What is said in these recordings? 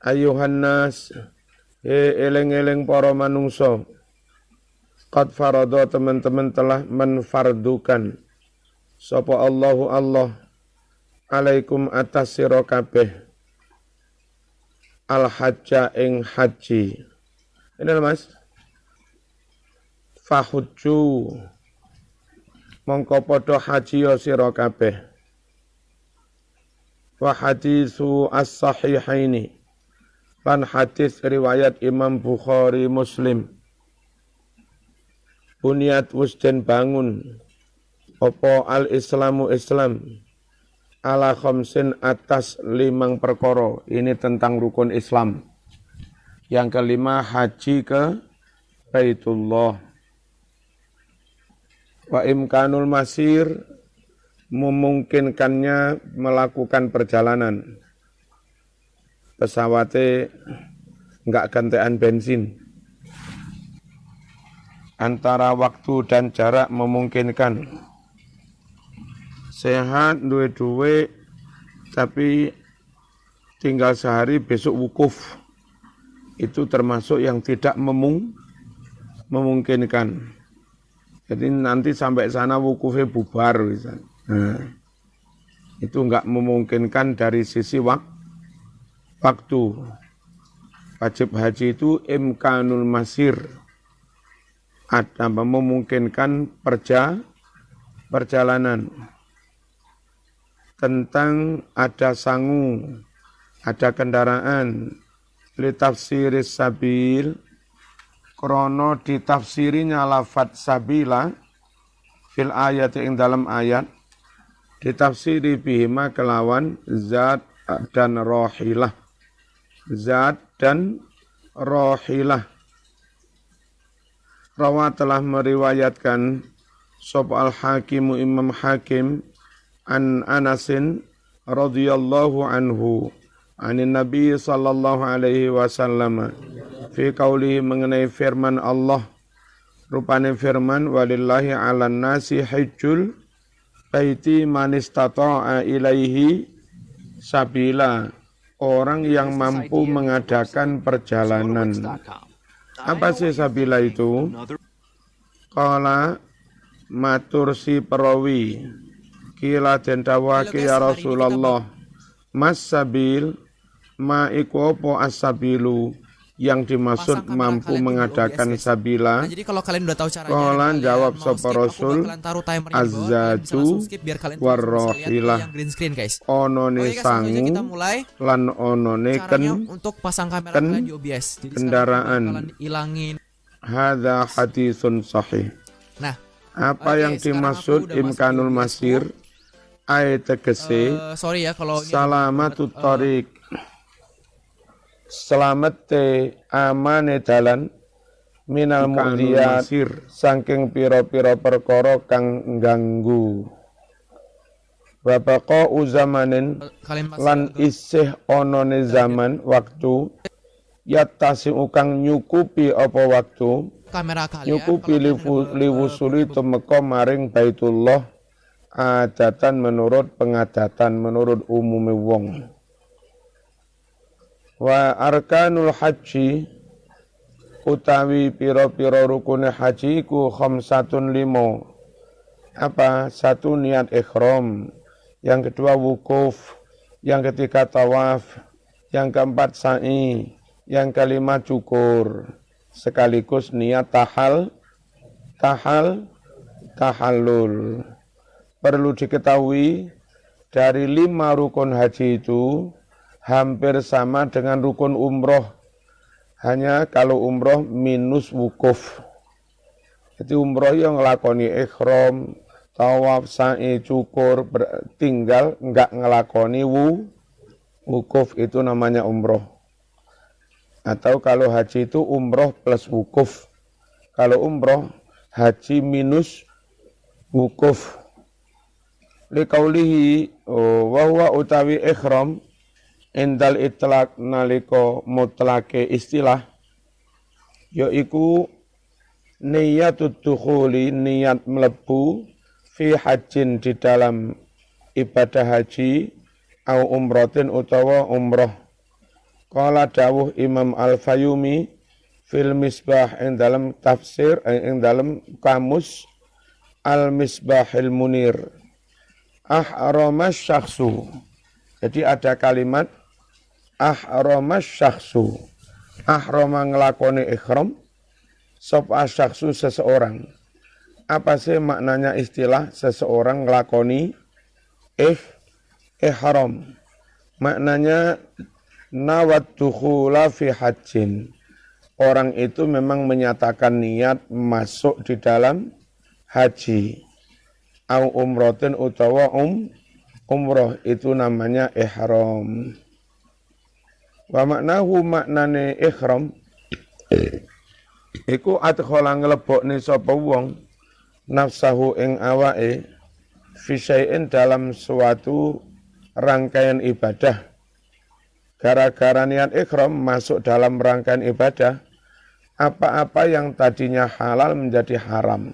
ayuhan nas eleng-eleng para manungsa qad farada teman-teman telah menfardukan sapa Allahu Allah alaikum atas sira kabeh al hajja ing haji. Ini Mas. Fahujju mongko padha haji sira kabeh. Wa hadisu as-sahihaini lan hadis riwayat Imam Bukhari Muslim. Bunyat wusden bangun apa al-islamu Islam ala khamsin atas 5 perkara. Ini tentang rukun Islam. Yang kelima haji ke Baitullah. Wa imkanul masir memungkinkannya melakukan perjalanan. Pesawatnya enggak gantian bensin. Antara waktu dan jarak memungkinkan. Sehat, duwe-duwe, tapi tinggal sehari besok wukuf. Itu termasuk yang tidak memungkinkan. Jadi nanti sampai sana wukufnya bubar. Nah, itu enggak memungkinkan dari sisi waktu. Wajib haji itu imkanul masir. Ada memungkinkan perjalanan. Tentang ada sangu, ada kendaraan, li tafsiris sabil, krono ditafsirinya lafadz sabila, fil ayat yang dalam ayat, ditafsiri bihima kelawan zat dan rohilah. Zat dan rohilah. Rawa telah meriwayatkan sop al-hakimu imam hakim, an Anasin radhiyallahu anhu anin Nabi sallallahu alaihi wasallam fi qaulihi mengenai firman Allah rupane firman walillahi 'alan nasi hajjul baiti man istata'a ilaihi sabila orang yang mampu mengadakan perjalanan. Apa sih sabila itu? Qala matur si perawi kila den dawake ya Rasulullah mas sabil ma iku apa as-sabilu yang dimaksud mampu mengadakan sabila. Nah, jadi kalau kalian udah tahu caranya, Qalan jawab sapa Rasul az-zatu warrohilah onone sangu lan onone untuk pasang kamera kalian di OBS. Jadi kendaraan ilangin. Hadza hadisun sahih. Nah, apa yang dimaksud imkanul masir? Ayat tegese sorry ya kalau salamatut thariq selamat amane dalan minal mu'diyat saking pira-pira perkara kang ngganggu wa baqa'u zamanin lan isih onone zaman waktu yatasi kang nyukupi apa waktu kamera kalian nyukupi liwusuli tumeka maring Baitullah adatan menurut pengadatan menurut umumnya wong. Wa arkanul haji utawi pira-pira rukune haji ku khamsatun 5. Apa? 1 niat ihram, yang kedua wukuf, yang ketiga tawaf, yang keempat sa'i, yang kelima cukur, sekaligus niat tahallul. Perlu diketahui dari 5 rukun haji itu hampir sama dengan rukun umroh. Hanya kalau umroh minus wukuf. Jadi umroh yang ngelakoni ihram, tawaf, sa'i, cukur, tinggal enggak ngelakoni wukuf, itu namanya umroh. Atau kalau haji itu umroh plus wukuf. Kalau umroh haji minus wukuf. Liqaulihi wa huwa utawi ihram indal itlaq nalika mutlake istilah yaiku niyatud dukhuli niat mlebu fi hajjin di dalam ibadah haji au umratin utawa umrah Qala dawuh Imam Al-Fayumi fil Misbah ing dalam tafsir ing dalam kamus Al-Misbahil Munir. Ahrama syakhsu. Jadi ada kalimat ahrama syakhsu. Ahrama nglakoni ihram sapa syakhsu seseorang. Apa sih maknanya istilah seseorang nglakoni ihram? Maknanya nawat dukhula fi hajjin. Orang itu memang menyatakan niat masuk di dalam haji. Au umrotin utawa umroh itu namanya ihram. Wa maknahu maknane ihram iku adkhala nglebokne sapa wong nafsahu ing awake fi syai'in dalam suatu rangkaian ibadah. Gara-gara niat ihram masuk dalam rangkaian ibadah, apa-apa yang tadinya halal menjadi haram.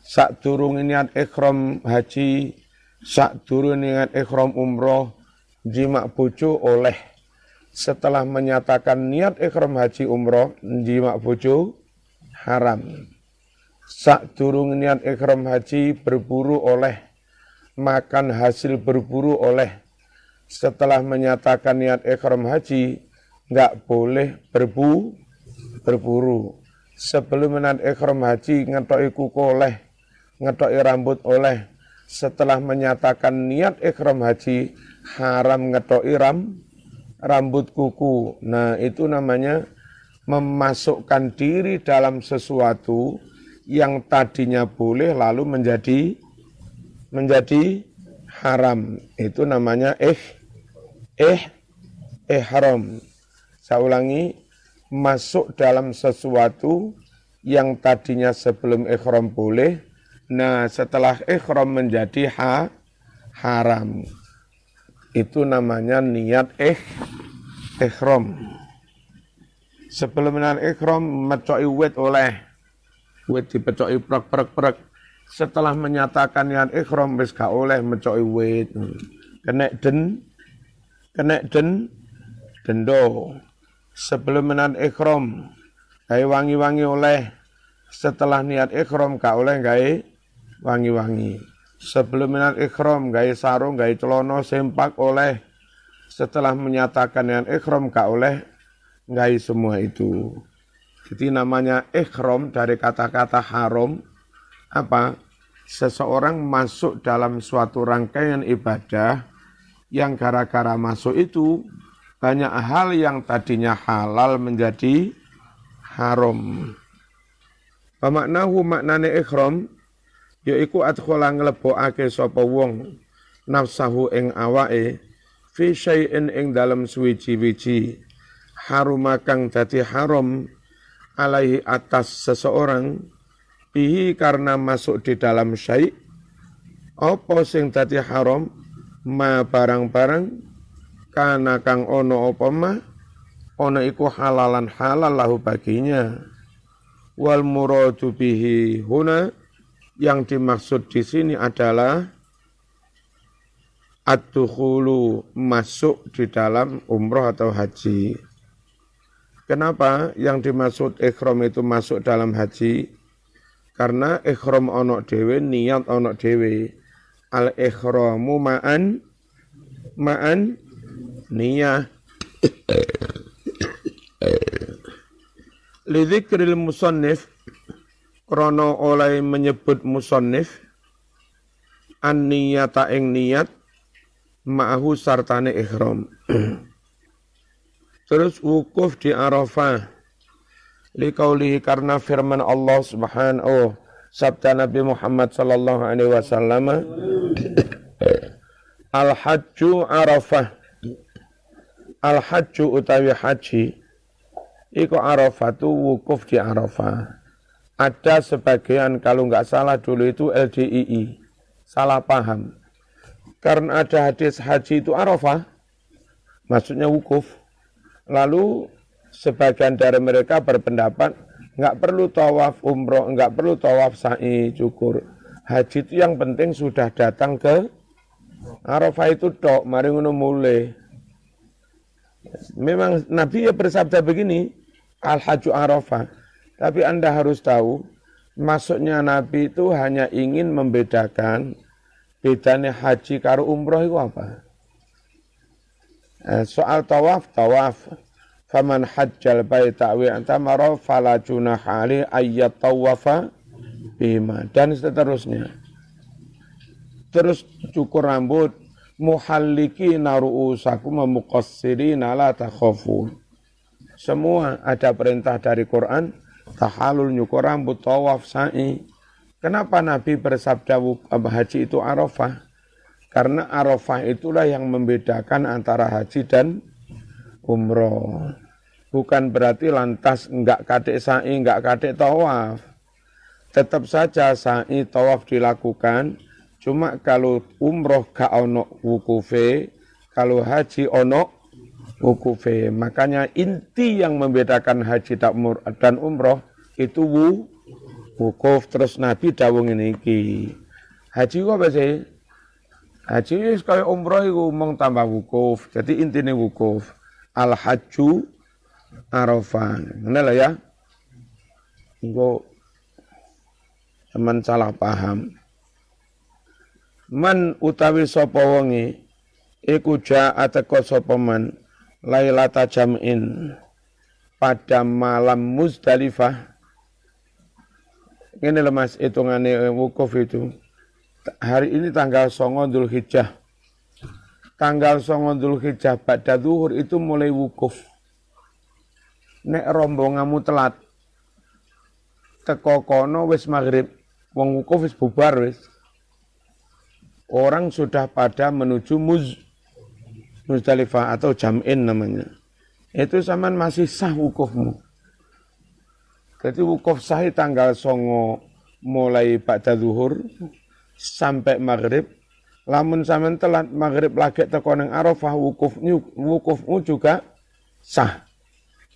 Sakdurunge niat ihram haji, sakdurunge niat ihram umroh, jima bojo oleh. Setelah menyatakan niat ihram haji umroh, jima bojo haram. Sakdurunge niat ihram haji berburu oleh, makan hasil berburu oleh. Setelah menyatakan niat ihram haji, enggak boleh berburu. Sebelum niat ihram haji ngetoki kuku oleh, ngetoki rambut oleh. Setelah menyatakan niat ihram haji, haram ngetoki rambut kuku. Nah, itu namanya memasukkan diri dalam sesuatu yang tadinya boleh lalu menjadi haram. Itu namanya ihram. Saya ulangi, masuk dalam sesuatu yang tadinya sebelum ihram boleh, nah setelah ihram menjadi haram. Itu namanya niat ihram. Sebelum niat ihram mecoki wit oleh, wit dipecoki prek. Setelah menyatakan niat ihram wis gak oleh mecoki wit. Kena dendo. Sebelum niat ihram gawe wangi-wangi oleh. Setelah niat ihram gak oleh gawe wangi-wangi. Sebelum niat ihram gawe sarung, gawe celana sempak oleh. Setelah menyatakan niat ihram gak oleh gawe semua itu. Jadi namanya ihram dari kata-kata haram apa? Seseorang masuk dalam suatu rangkaian ibadah yang gara-gara masuk itu banyak hal yang tadinya halal menjadi haram. Pamaknahu maknane ihram yaiku adkhala nglebokake sapa wong nafsahu ing awake fi syai'in ing dalem suwiji-wiji haruma kang dadi haram alaihi atas seseorang bihi karena masuk di dalam syai' apa sing dadi haram ma barang-barang kana kang ono apa ma ono iku halalan halal lahu baginya wal muradu bihi huna yang dimaksud di sini adalah ad-dukhulu masuk di dalam umroh atau haji. Kenapa yang dimaksud ihram itu masuk dalam haji? Karena ihram ono dhewe, niat ono dhewe. Al-ihramu ma'an niyah. Lidzikril musannif krana oleh menyebut musannif an-niyata ing niat ma'ahu sartane ihram. Terus wukuf di Arafah liqaulihi karena firman Allah Subhanahu sabda Nabi Muhammad sallallahu alaihi wasallam al-hajju Arafah. Al-hajju utawi haji iku Arafah tu wukuf di Arafah. Ada sebagian kalau enggak salah dulu itu LDII salah paham. Karena ada hadis haji itu Arafah maksudnya wukuf. Lalu sebagian dari mereka berpendapat enggak perlu tawaf umroh, enggak perlu tawaf sa'i cukur. Haji itu yang penting sudah datang ke Arafah itu tok, mari ngono mulai. Memang Nabi ya bersabda begini, Al-Hajju Arafah. Tapi Anda harus tahu, maksudnya Nabi itu hanya ingin membedakan bedanya haji karo umroh itu apa. Soal tawaf. Faman hajjal baita wa i'tamara fala junaha alaihi ayyat tawafa bima. Dan seterusnya. Terus cukur rambut, muhallikina ru'usakum wa muqassirina la takhafun. Semua ada perintah dari Quran, tahalul nyukur rambut, tawaf, sa'i. Kenapa Nabi bersabda haji itu Arafah? Karena Arafah itulah yang membedakan antara haji dan umroh. Bukan berarti lantas enggak kadek sa'i, enggak kadek tawaf. Tetap saja sa'i tawaf dilakukan, cuma kalau umroh gak ono wukufe, kalau haji ono wukufe. Makanya inti yang membedakan haji dan umroh itu wukuf. Terus Nabi dawuh ngene iki. Haji ku apa sih? Haji wis kaya umroh iku mung tambah wukuf. Jadi intine wukuf. Al-Hajju Arafah. Ngene lho ya. Engko teman salah paham. Man utawi sapa wonge iku ja'a teka sapa man lailata jam'in pada malam Muzdalifah. Ngene lho Mas, hitungane wukuf itu. Hari ini tanggal 9 Dzulhijjah. Tanggal 9 Dzulhijjah pada zuhur itu mulai wukuf. Nek rombonganmu telat teko kono wis maghrib, wong wukuf wis bubar wis. Orang sudah pada menuju Muzdalifah atau jam'in namanya. Itu zaman masih sah wukufmu. Jadi wukuf sah tanggal 9 mulai pada zuhur sampai maghrib. Lamun sampean telat maghrib lagi teko nang Arafah, wukufmu juga sah.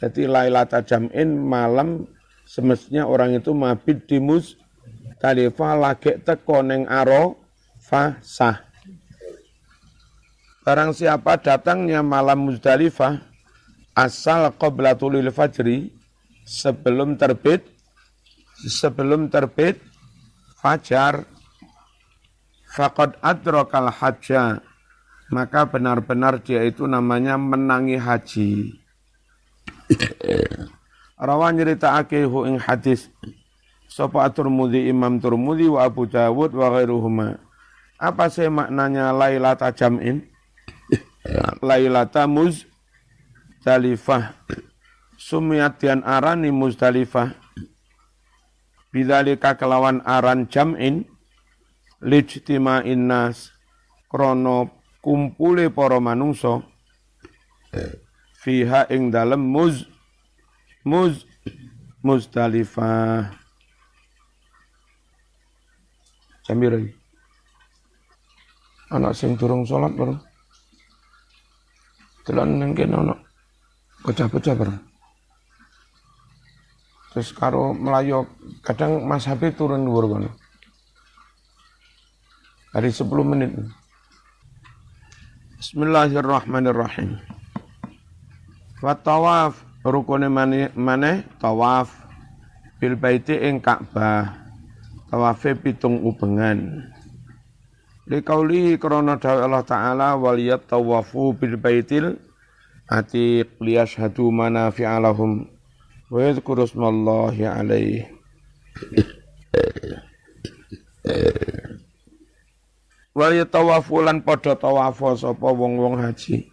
Jadi lailata jam'in malam semestinya orang itu mabit di Muzdalifah lagi teko nang Arafah sah. Barang siapa datangnya malam Muzdalifah asal qoblatul fajri sebelum terbit fajar, faqad adrakal hajja, maka benar-benar dia itu namanya menangi haji. Rawan nyeritakake hu ing hadis sapa At-Tirmidzi, Imam Tirmidzi wa Abu Dawud wa ghairuhuma. Apa sih maknanya lailata jam'in? Lailata Muzdalifah. Sumiyat dian arani Muzdalifah. Bidzalika kelawan aran jam'in lijtima'in nas krana kumpule para manungsa fiha ing dalem Muzdalifah. Jambir anak sing durung salat baru telan nang kene ana bocah-bocah baru. Terus karo Melayu kadang Mas Habib turun dhuwur kono. Hari 10 menit. Bismillahirrahmanirrahim. Wa tawaf rukune maneh tawaf bil baiti ing Ka'bah. Tawafe pitung ubengan. Liqauli krana dawuh Allah Ta'ala wal yatawafu bil baitil atiq liyashhadu manafi'a lahum wa yadhkuru ismallahi alaihi. Wal yatawafu lan padha tawafo sapa wong-wong haji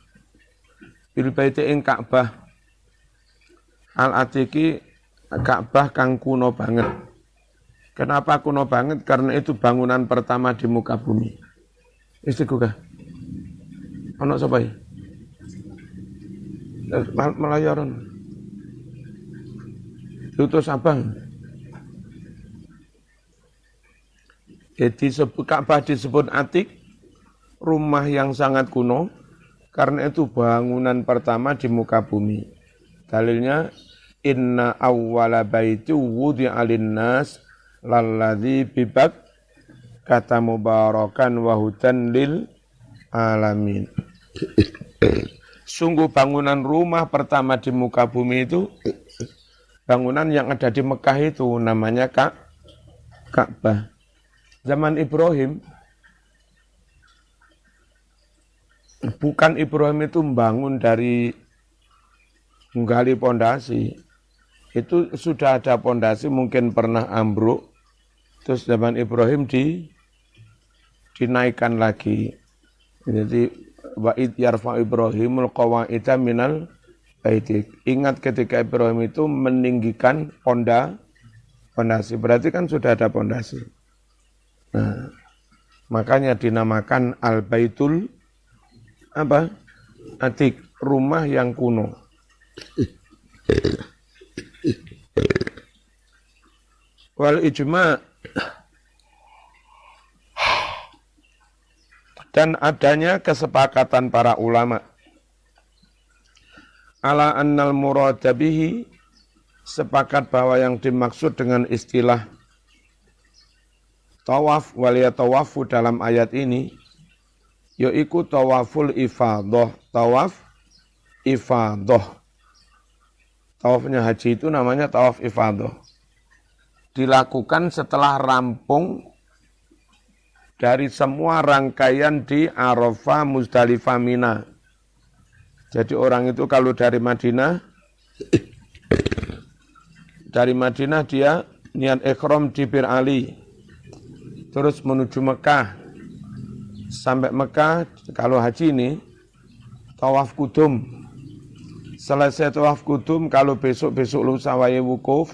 bil baiti ing Ka'bah. Al atiqi Ka'bah kang kuno banget. Kenapa kuno banget? Karena itu bangunan pertama di muka bumi. Istriku kah? Anak sapa ya? Melayaran. Diutus abang. Jadi Ka'bah disebut atik, rumah yang sangat kuno, karena itu bangunan pertama di muka bumi. Dalilnya, inna awwala baiti wudi'a linnas lalladzi bibak kata mubarakan wa hudan lil alamin. sungguh bangunan rumah pertama di muka bumi itu, bangunan yang ada di Mekah itu namanya Ka'bah. Zaman Ibrahim, bukan Ibrahim itu membangun dari menggali pondasi. Itu sudah ada pondasi, mungkin pernah ambruk. Terus zaman Ibrahim dinaikkan lagi. Jadi wa'id yarfa Ibrahimul qawaida minal baiti. Ingat ketika Ibrahim itu meninggikan pondasi. Berarti kan sudah ada pondasi. Nah, makanya dinamakan Al-Baitul Atik, rumah yang kuno. Wal ijma' dan adanya kesepakatan para ulama ala annal murada bihi, sepakat bahwa yang dimaksud dengan istilah tawaf wal yatawafu dalam ayat ini yaiku tawaful ifadah, tawaf ifadah. Tawafnya haji itu namanya tawaf ifadah. Dilakukan setelah rampung dari semua rangkaian di Arafah, Muzdalifah, Mina. Jadi orang itu kalau dari Madinah dia niat ikhram di Bir Ali, terus menuju Mekah. Sampai Mekah, kalau haji ini tawaf kudum. Selesai tawaf kudum, kalau besok lusa wae wukuf,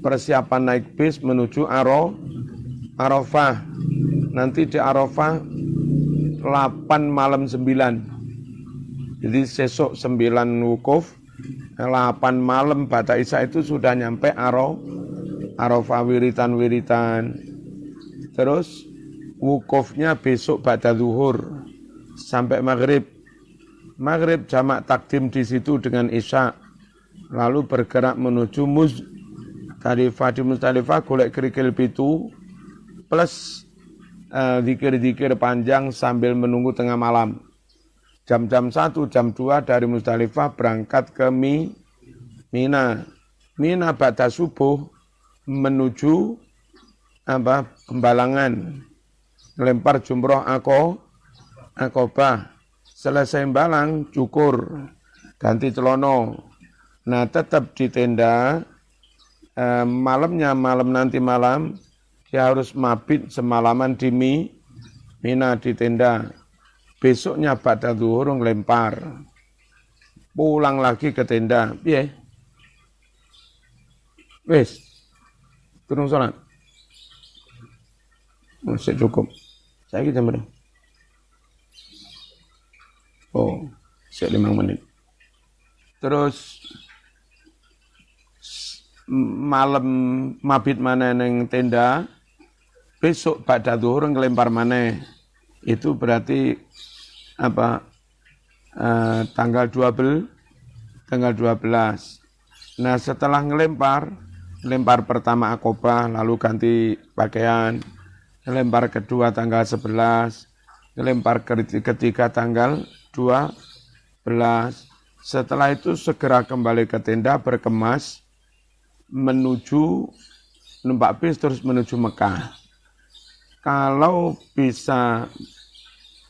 persiapan naik bis menuju Arafah. Nanti di Arafah 8 malam 9. Jadi sesok 9 wukuf, 8 malam Ba'da Isya itu sudah nyampe Arafah, wiritan. Terus wukufnya besok Ba'da Zuhur sampai Maghrib jamak takdim di situ dengan Isya. Lalu bergerak menuju Muzdalifah. Di Muzdalifah golek kerikil pitu plus zikir-zikir panjang sambil menunggu tengah malam. Jam-jam 1, jam 2 dari Muzdalifah berangkat ke Mina. Mina Ba'da subuh menuju Pembalangan. Lempar jumroh Aqobah. Selesai balang, cukur, ganti celono. Nah, tetap di tenda, malam dia harus mabit semalaman di Mina di tenda. Besoknya Ba'da Zuhur ngelempar. Pulang lagi ke tenda. Piye? Wis. Turun salat. Masih cukup. Saya jam berapa? Oh, 5 menit. Terus malam mabit mana neng tenda, besok Ba'da Zuhur ngelempar mana. Itu berarti tanggal 12. Nah, setelah ngelempar pertama Aqobah, lalu ganti pakaian. Ngelempar kedua tanggal 11, ngelempar ketiga tanggal 12. Setelah itu segera kembali ke tenda berkemas menuju numpak bis terus menuju Mekah. Kalau bisa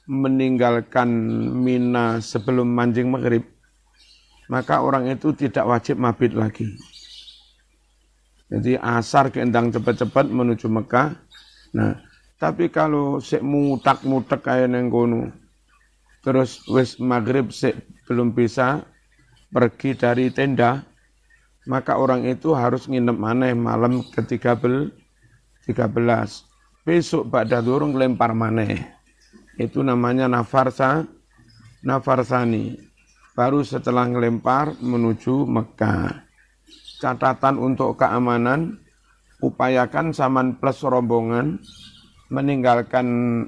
meninggalkan Mina sebelum mancing maghrib, maka orang itu tidak wajib mabit lagi. Jadi asar keendang cepat-cepat menuju Mekah. Nah, tapi kalau sik mutak-mutek kaya neng kono, terus wis maghrib sik belum bisa pergi dari tenda, maka orang itu harus nginep maneh malam ke-13. Besok Ba'da Zuhur ngelempar maneh. Itu namanya nafarsani. Baru setelah ngelempar menuju Mekah. Catatan untuk keamanan, upayakan Saman plus rombongan meninggalkan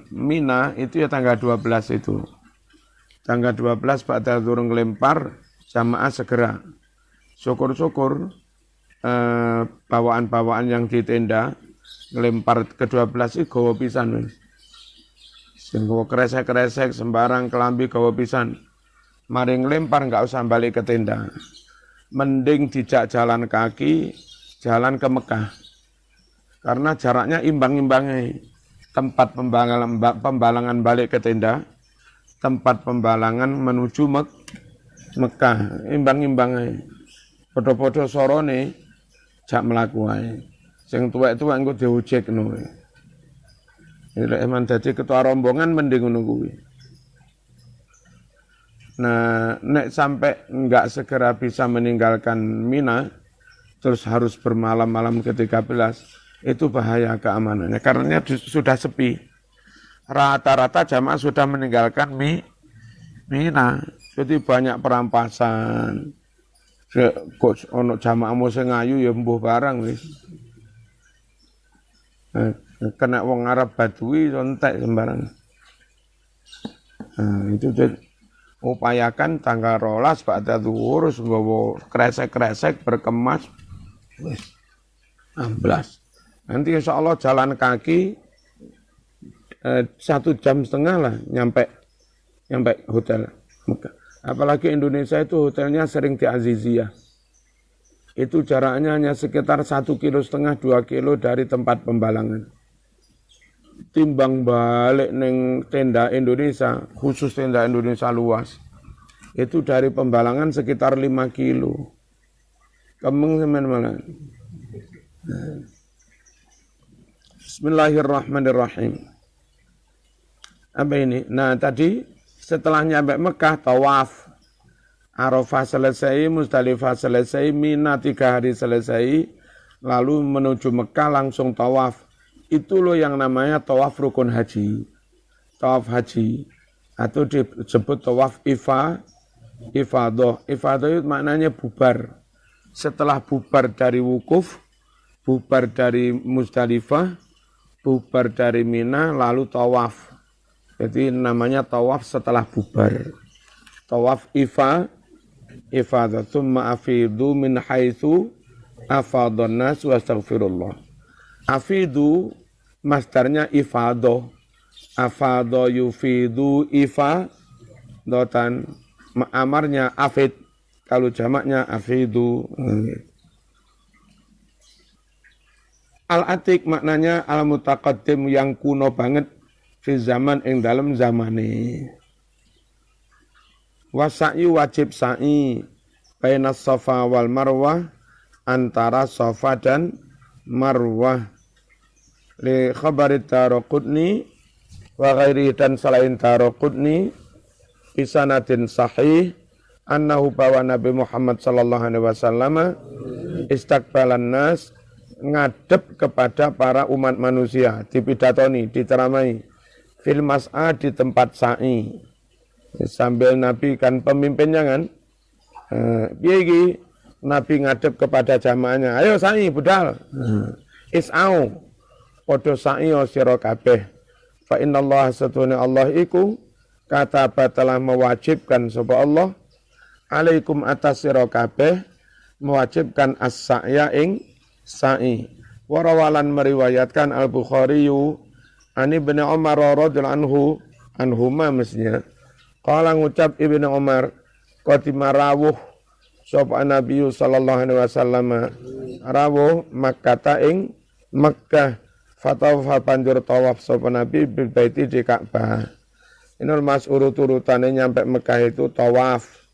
Mina itu ya tanggal 12 itu. Tanggal 12 Ba'da Zuhur ngelempar, jamaah segera. Syukur-syukur bawaan-bawaan yang di tenda ngelempar ke-12 itu gawa pisan. Sing gawa kresek-kresek sembarang kelambi gawa pisan. Mari ngelempar nggak usah balik ke tenda. Mending dijak jalan kaki, jalan ke Mekah. Karena jaraknya imbang-imbangnya. Tempat pembalangan balik ke tenda, tempat pembalangan menuju Mekah, imbang-imbangnya. Podo-podo sorone, jak melaku ae. Sing tuwek-tuwek engko diujekno. Nek emang dadi ketua rombongan mending ngono kuwi. Nah, nek sampai enggak segera bisa meninggalkan Mina, terus harus bermalam-malam ke-13, itu bahaya keamanannya. Karena sudah sepi. Rata-rata jamaah sudah meninggalkan Mina. Jadi banyak perampasan. Kok ono jamaahmu sing ayu ya mbuh barang wis. Kena wong Arab Badui entek sembarang. Nah, itu upayakan tanggal 12 pada zuhur nggawa kresek-kresek berkemas wis 16. Nanti insyaallah jalan kaki 1,5 jam lah nyampe hotel Mekah. Apalagi Indonesia itu hotelnya sering di Aziziyah. Itu jaraknya hanya sekitar 1,5 kilo 2 kilo dari tempat pembalangan. Timbang balik neng tenda Indonesia, khusus tenda Indonesia luas, itu dari pembalangan sekitar 5 kilo. Kemeng semen malah. Bismillahirrahmanirrahim. Apa ini? Nah tadi setelah nyampe Mekah, tawaf. Arafah selesai, Muzdalifah selesai, Mina 3 hari selesai, lalu menuju Mekah langsung tawaf. Itu loh yang namanya tawaf rukun haji. Tawaf haji. Atau disebut tawaf ifadah. Ifadah itu maknanya bubar. Setelah bubar dari wukuf, bubar dari Muzdalifah, bubar dari Mina, lalu tawaf. Jadi namanya tawaf setelah bubar. Tawaf ifadah. Tsumma afidu min haitsu afadhan nas wastaghfirullah. Afidu masdarnya ifadah. Afadha yufidu ifadatan. Amarnya afid. Kalau jamaknya afidu. Al-atik maknanya al-mutaqaddim yang kuno banget fi zaman ing dalam zamane. Wasa'yu wajib sa'i baina Safa wal Marwah, antara Safa dan Marwah. Li khabari Daraqutni wa ghairi, dan selain Daraqutni bisanadin sahih annahu bawa Nabi Muhammad sallallahu alaihi wasallam istaqbalan nas, ngadep kepada para umat manusia, dipidatoni, diteramai fil mas'a, di tempat sa'i. Sambil Nabi kan pemimpinnya kan, piye Nabi ngadep kepada jamaahnya, ayo sa'i budal, is'au podo sa'i sira kabeh, fa innallaha satuna Allah iku kataba telah mewajibkan sapa Allah alaikum atas sira kabeh, mewajibkan as-sa'ya ing sa'i. Warawalan meriwayatkan Al-Bukhari an Ibnu Umar radhiyallahu anhuma mestinya. Qala ngucap Ibnu Umar, qatima rawuh sapa Nabi sallallahu alaihi wasallam rawuh Makkah ing Makkah, fatawafa banjur tawaf sapa Nabi bil baiti di Ka'bah. Inul mas urut-urutane nyampe Mekah itu tawaf.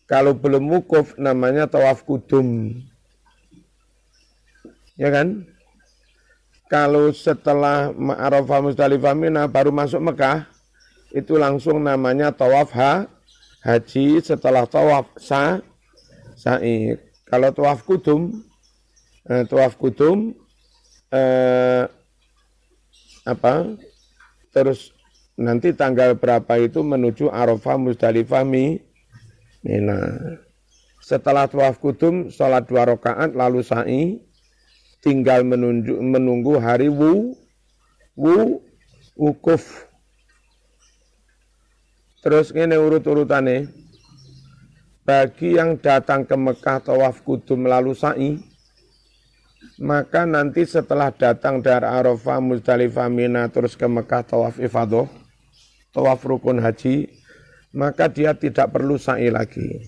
Kalau belum wukuf namanya tawaf kudum. Ya kan? Kalau setelah Arafah Muzdalifah Mina baru masuk Mekah, itu langsung namanya tawaf haji. Setelah tawaf sa'i. Kalau tawaf kudum terus nanti tanggal berapa itu menuju Arafah Muzdalifah Mina. Setelah tawaf kudum, sholat 2 rakaat lalu sa'i, tinggal menunggu hari wukuf. Terus ini urut-urutannya, bagi yang datang ke Mekah tawaf kudum lalu sa'i, maka nanti setelah datang dari Arafah Muzdalifah Mina terus ke Mekah tawaf ifadah, tawaf rukun haji, maka dia tidak perlu sa'i lagi.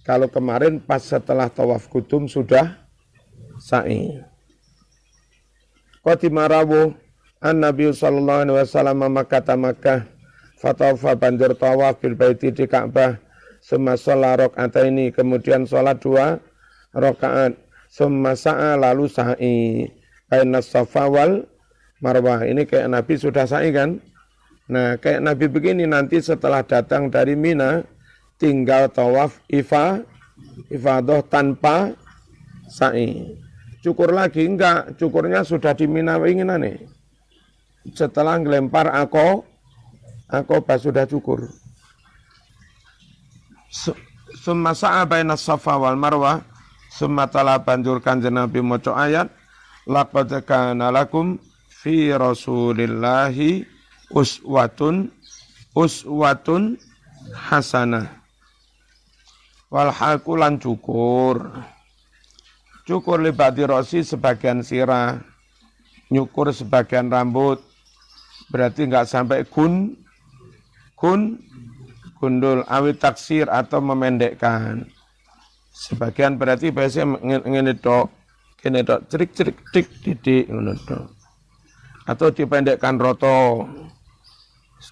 Kalau kemarin pas setelah tawaf kudum sudah sa'i. Qatima rawuh an-Nabi sallallahu alaihi wasallam Makkah fatawafa banjur tawaf bil baiti di Ka'bah summa shalla raka'ataini kemudian salat 2 rakaat summa sa'a lalu sa'i baina Safa wal Marwah. Ini kayak Nabi sudah sa'i kan? Nah, kayak Nabi begini nanti setelah datang dari Mina tinggal tawaf ifadah tanpa sa'i. Cukur lagi enggak, cukurnya sudah di Mina inginan nih. Setelah ngelempar akobah sudah cukur. Summa sa'a baina Safa wal Marwah, summa tala banjur Kanjeng Nabi maca ayat laqad kana lakum fi Rasulillahi uswatun hasanah. Wal hakulan cukur libati rosi sebagian sirah, nyukur sebagian rambut, berarti enggak sampai gundul, awit taksir atau memendekkan. Sebagian berarti biasanya ngene tok, cerik didik ngono tok. Atau dipendekkan roto.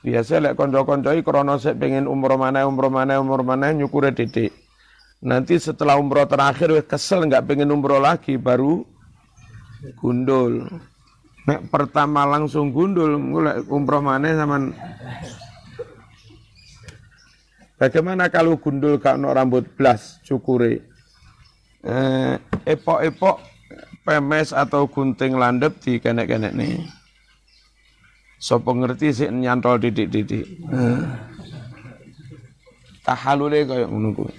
Biasa lek kanca-kanca iki krana sik pengen umroh maneh nyukure didik. Nanti setelah umroh terakhir kesel enggak pengen umroh lagi baru gundul. Nek pertama langsung gundul mulai umroh maneh sampean. Bagaimana kalau gundul gak ono rambut blas cukure? Epok-epok pemes atau gunting landep di kenek-kenek nih. Sopo ngerti sih nyantol didik-didik. Tahalule kaya ngono kuwi.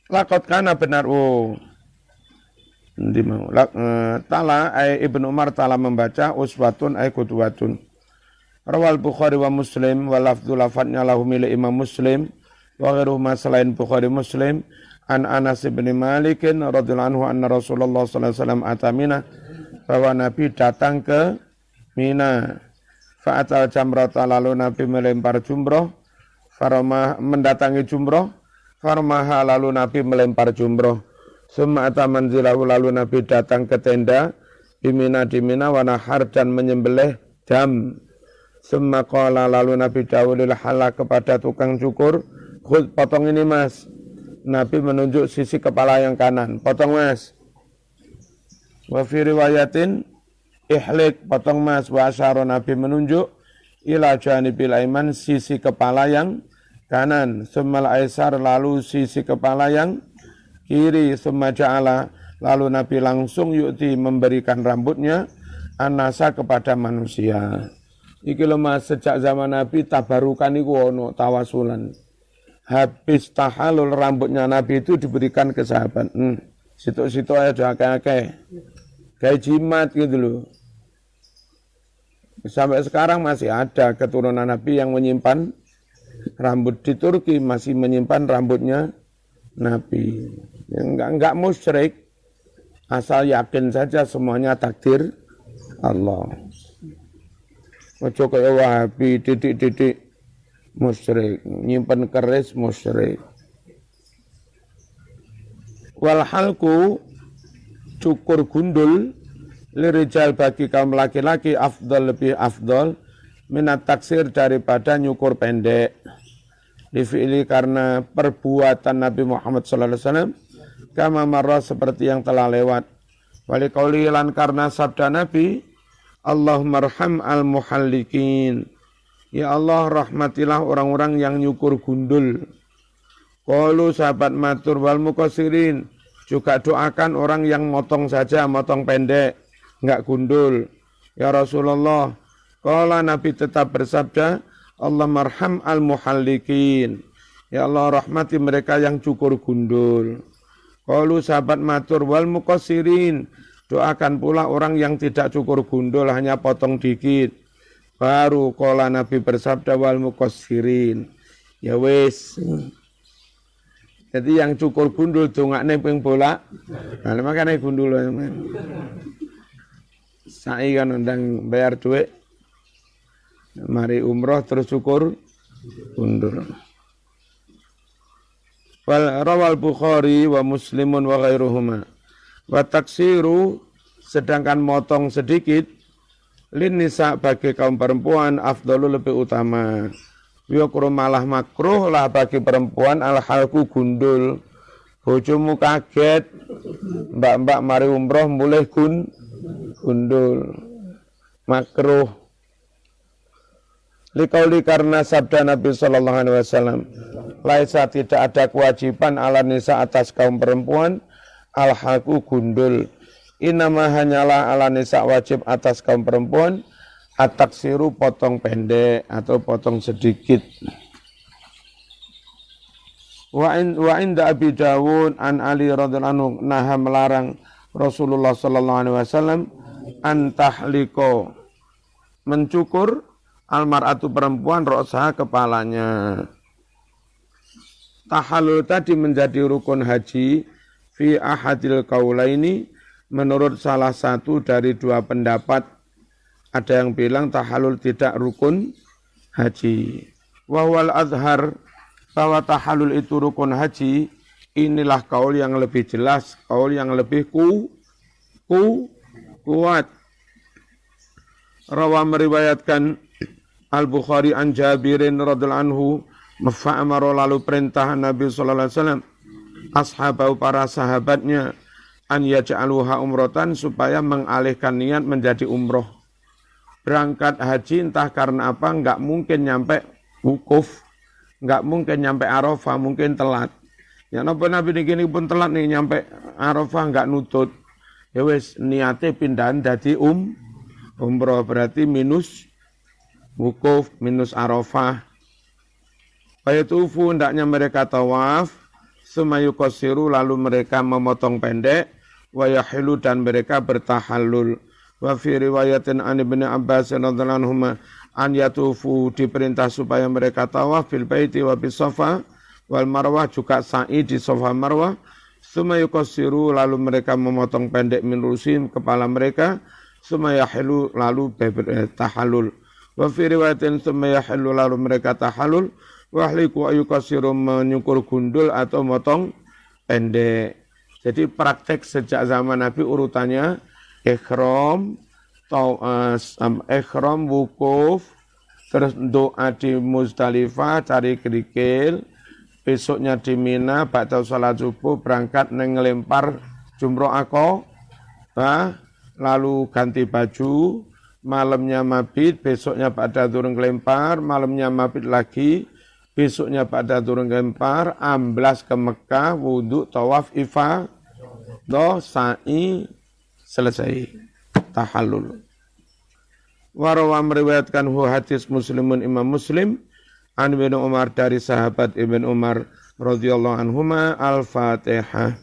Laqad kana benar ndi mau tala Ibnu Umar tala membaca uswatun ay qudwatun. Rawal Bukhari wa Muslim wa lafdzu lafadznya lahu milik Imam Muslim wa ghairuhuma selain Bukhari Muslim an Anas bin Malik radhiyallahu anhu anna Rasulullah sallallahu alaihi wasallam atamina bahwa Nabi datang ke Mina fa'atal jamrata lalu Nabi melempar jumroh faromah mendatangi jumroh farmaha lalu Nabi melempar jumroh summa ata manzilahu lalu Nabi datang ke tenda di Mina wa nahar dan menyembelih jam summa qala lalu Nabi dawulil halak kepada tukang cukur khud potong ini mas. Nabi menunjuk sisi kepala yang kanan, potong mas. Wa fi riwayatin ihlik potong mas wa asyara Nabi menunjuk ila janibil aiman sisi kepala yang kanan summal aisar lalu sisi kepala yang kiri summa ja'ala lalu Nabi langsung yu'ti memberikan rambutnya anasa kepada manusia. Iki lho mas sejak zaman Nabi tabarukan iku ono tawasulan. Habis tahalul rambutnya Nabi itu diberikan ke sahabat. Situ-situ aja akeh-akeh. Kayak jimat gitu loh. Sampai sekarang masih ada keturunan Nabi yang menyimpan rambut di Turki, masih menyimpan rambutnya Nabi. Enggak musyrik, asal yakin saja semuanya takdir Allah. Ojo kaya Wahabi titik-titik musyrik, nyimpan keris musyrik. Wal halku cukur gundul lirijal bagi kaum laki-laki afdal lebih afdal minat taksir daripada nyukur pendek. Difi'li karena perbuatan Nabi Muhammad sallallahu alaihi wasallam kama marra seperti yang telah lewat. Wali qauli lan karena sabda Nabi Allahummarham al-muhallikin. Ya Allah rahmatilah orang-orang yang nyukur gundul. Qalu sahabat matur wal muqassirin juga doakan orang yang motong saja, motong pendek, enggak gundul. Ya Rasulullah, qala Nabi tetap bersabda, Allahummarham al-muhallikin. Ya Allah rahmati mereka yang cukur gundul. Qalu sahabat matur wal muqassirin, doakan pula orang yang tidak cukur gundul hanya potong dikit. Baru qala Nabi bersabda wal muqassirin. Ya wis. Jadi yang cukur gundul dongakne ping bola. Nah, makane gundul. Sa'i kan undang bayar duit. Mari umroh terus cukur gundul. Wal rawal Bukhari wa Muslimun wa ghairuhuma. Wa taksiru sedangkan motong sedikit lin nisa bagi kaum perempuan afdalu lebih utama. Yukru malah makruh lah bagi perempuan al halku gundul. Bojomu kaget, mbak-mbak mari umroh mulai gundul. Makruh. Liqauli karena sabda Nabi sallallahu alaihi wasallam, laisa tidak ada kewajiban ala nisa atas kaum perempuan al halku gundul. Inama hanyalah ala nisa wajib atas kaum perempuan at-taksiru potong pendek atau potong sedikit. Wa inda Abi Dawud an Ali radhiyallahu anhu naha melarang Rasulullah sallallahu alaihi wasallam an tahliqo mencukur almar'atu perempuan ra'saha kepalanya. Tahallul tadi menjadi rukun haji fi ahadil qaulaini menurut salah satu dari dua pendapat. Ada yang bilang tahallul tidak rukun haji. Wa wal azhar bahwa tahallul itu rukun haji, inilah kaul yang lebih jelas, kaul yang lebih kuat. Rawa meriwayatkan Al-Bukhari an Jabirin radhiyallahu anhu, fa'amara lalu perintah Nabi sallallahu alaihi wasallam ashabahu para sahabatnya an yaj'aluha umratan supaya mengalihkan niat menjadi umroh. Berangkat haji entah karena apa enggak mungkin nyampe wukuf, enggak mungkin nyampe Arafah, mungkin telat. Ya napa Nabi niki pun telat nih nyampe Arafah enggak nutut. Ya wis niate pindahan dadi umroh berarti minus wukuf, minus Arafah. Bayatufu hendaknya mereka tawaf, sumayukosiru lalu mereka memotong pendek, wayahilu dan mereka bertahallul. Wa fi riwayatin an Ibnu Abbas radhiyallahu anhuma an yatufu diperintah supaya mereka tawaf fil baiti wa bis Safa wal Marwah juga sa'i di Safa Marwah. Sumayukosiru lalu mereka memotong pendek min rusim kepala mereka, sumayahilu lalu tahallul. Wa fi riwayatin sumayahilu lalu mereka tahallul. Wahliku ayukasiru menyukur gundul atau motong pendek. Jadi praktek sejak zaman Nabi urutannya ikhram, wukuf, terus doa di Muzdalifah, cari kerikil, besoknya di Mina, ba'da salat subuh berangkat ngelempar jumroh lalu ganti baju, malamnya mabit, besoknya pada turun kelempar, malamnya mabit lagi. Besoknya pada turun gempar, amblas ke Mekah, wudhu, tawaf, sa'i, selesai. Tahallul. Warawa meriwayatkan hadis Muslimun Imam Muslim, an Ibnu Umar dari sahabat Ibnu Umar radhiyallahu anhuma, Al-Fatihah.